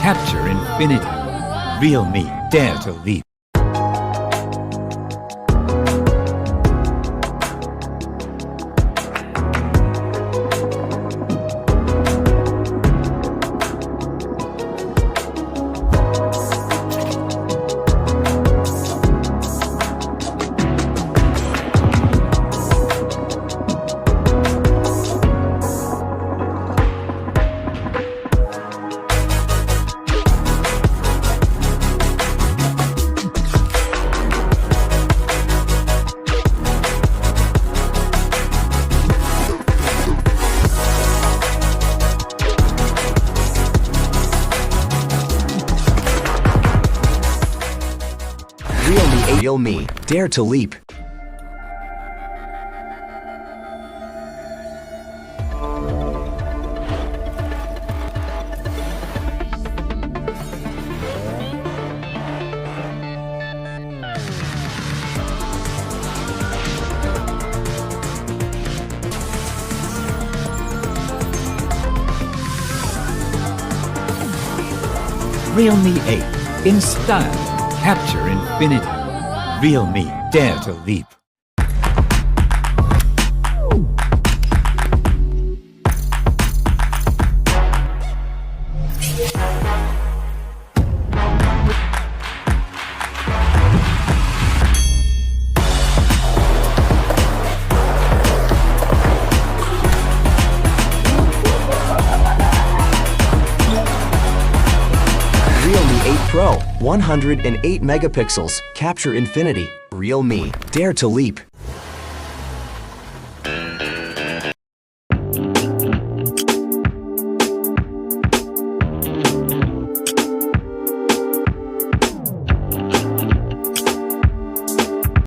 Capture infinity. Realme Dare to Leap. Realme Dare to Leap. Realme 8. In style. Capture infinity. Realme Dare to Leap. Realme 8 Pro, 108 megapixels, capture infinity. Realme Dare to Leap.